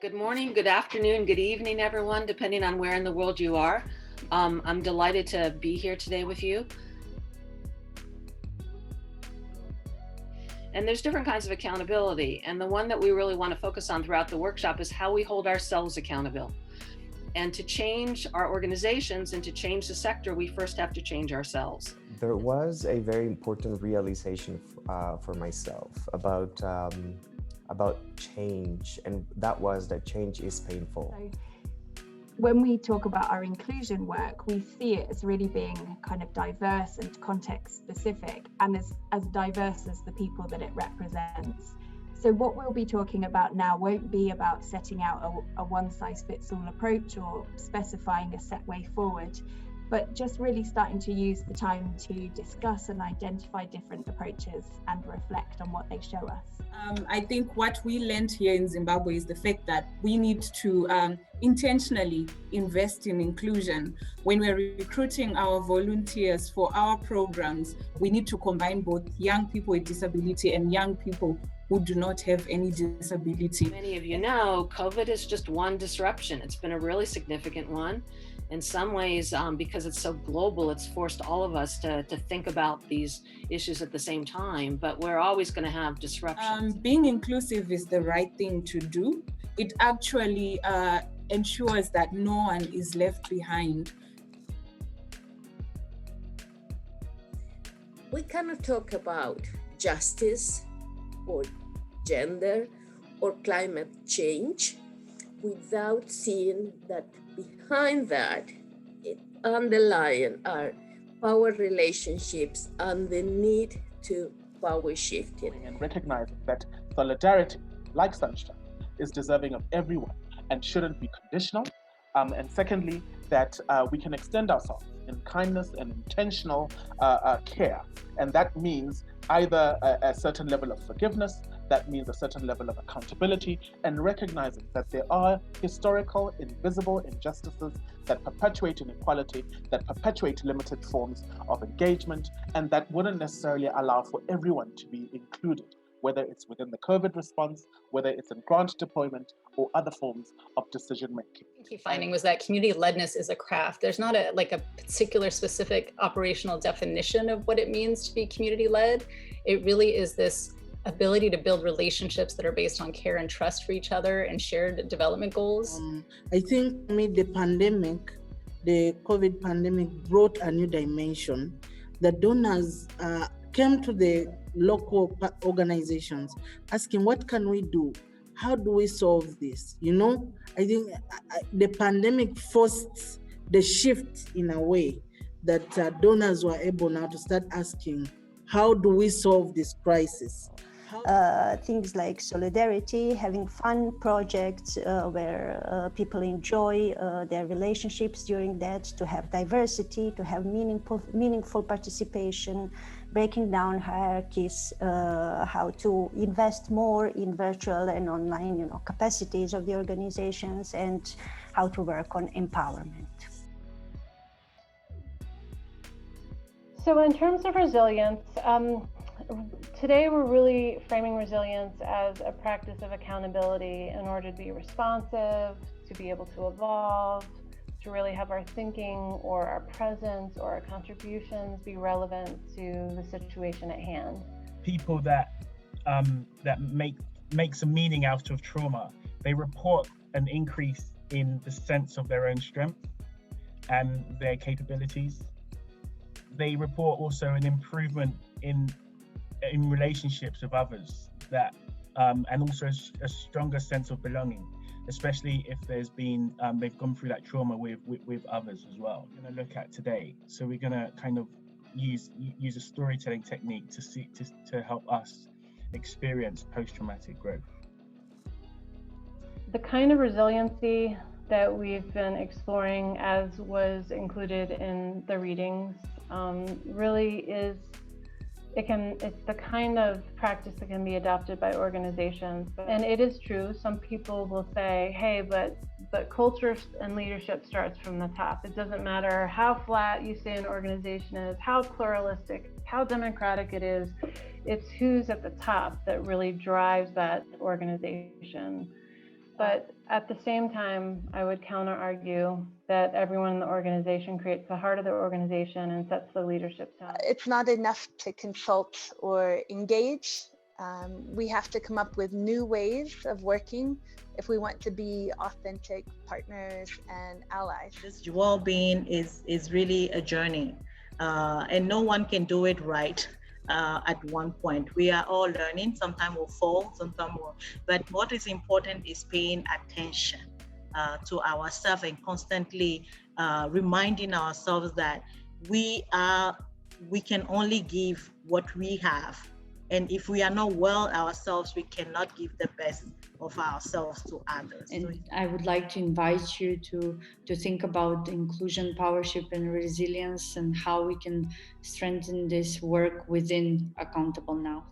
Good morning, good afternoon, good evening, everyone, depending on where in the world you are. I'm delighted to be here today with you. And there's different kinds of accountability. And the one that we really want to focus on throughout the workshop is how we hold ourselves accountable. And to change our organizations and to change the sector, we first have to change ourselves. There was a very important realization for myself about change, and that was that change is painful. When we talk about our inclusion work, we see it as really being kind of diverse and context specific, and as diverse as the people that it represents. So what we'll be talking about now won't be about setting out a one-size-fits-all approach or specifying a set way forward, but just really starting to use the time to discuss and identify different approaches and reflect on what they show us. I think what we learned here in Zimbabwe is the fact that we need to intentionally invest in inclusion. When we're recruiting our volunteers for our programs, we need to combine both young people with disability and young people who do not have any disability. Many of you know, COVID is just one disruption. It's been a really significant one. In some ways, because it's so global, it's forced all of us to think about these issues at the same time, but we're always going to have disruptions. Being inclusive is the right thing to do. It actually ensures that no one is left behind. We cannot talk about justice or gender or climate change without seeing that behind that, underlying are power relationships and the need to power shifting. And recognizing that solidarity, like sunshine, is deserving of everyone and shouldn't be conditional. And secondly, that we can extend ourselves in kindness and intentional care. And that means either a certain level of forgiveness, that means a certain level of accountability, and recognizing that there are historical, invisible injustices that perpetuate inequality, that perpetuate limited forms of engagement, and that wouldn't necessarily allow for everyone to be included, whether it's within the COVID response, whether it's in grant deployment, or other forms of decision making. Key finding was that community-ledness is a craft. There's not a particular specific operational definition of what it means to be community-led. It really is this ability to build relationships that are based on care and trust for each other and shared development goals. I think the COVID pandemic brought a new dimension. The donors came to the local organizations asking, what can we do? How do we solve this? I think the pandemic forced the shift in a way that donors were able now to start asking, how do we solve this crisis? Things like solidarity, having fun projects where people enjoy their relationships during that, to have diversity, to have meaningful participation, breaking down hierarchies, how to invest more in virtual and online capacities of the organizations, and how to work on empowerment. So in terms of resilience, today we're really framing resilience as a practice of accountability in order to be responsive, to be able to evolve, to really have our thinking or our presence or our contributions be relevant to the situation at hand. People that make some meaning out of trauma, they report an increase in the sense of their own strength and their capabilities. They report also an improvement in relationships with others, that and also a stronger sense of belonging, especially if there's been they've gone through that trauma with others as well. We're going to look at today, so we're going to kind of use a storytelling technique to help us experience post-traumatic growth. The kind of resiliency that we've been exploring, as was included in the readings, really is it's the kind of practice that can be adopted by organizations. And it is true, some people will say, hey, but culture and leadership starts from the top. It doesn't matter how flat you say an organization is, how pluralistic, how democratic it is, it's who's at the top that really drives that organization. But at the same time, I would counter argue that everyone in the organization creates the heart of the organization and sets the leadership tone. It's not enough to consult or engage. We have to come up with new ways of working if we want to be authentic partners and allies. This well-being is really a journey, and no one can do it right at one point. We are all learning. Sometimes we'll fall, sometimes we'll. But what is important is paying attention to ourselves and constantly reminding ourselves that we can only give what we have. And if we are not well ourselves, we cannot give the best of ourselves to others. And I would like to invite you to think about inclusion, powership, and resilience, and how we can strengthen this work within Accountable Now.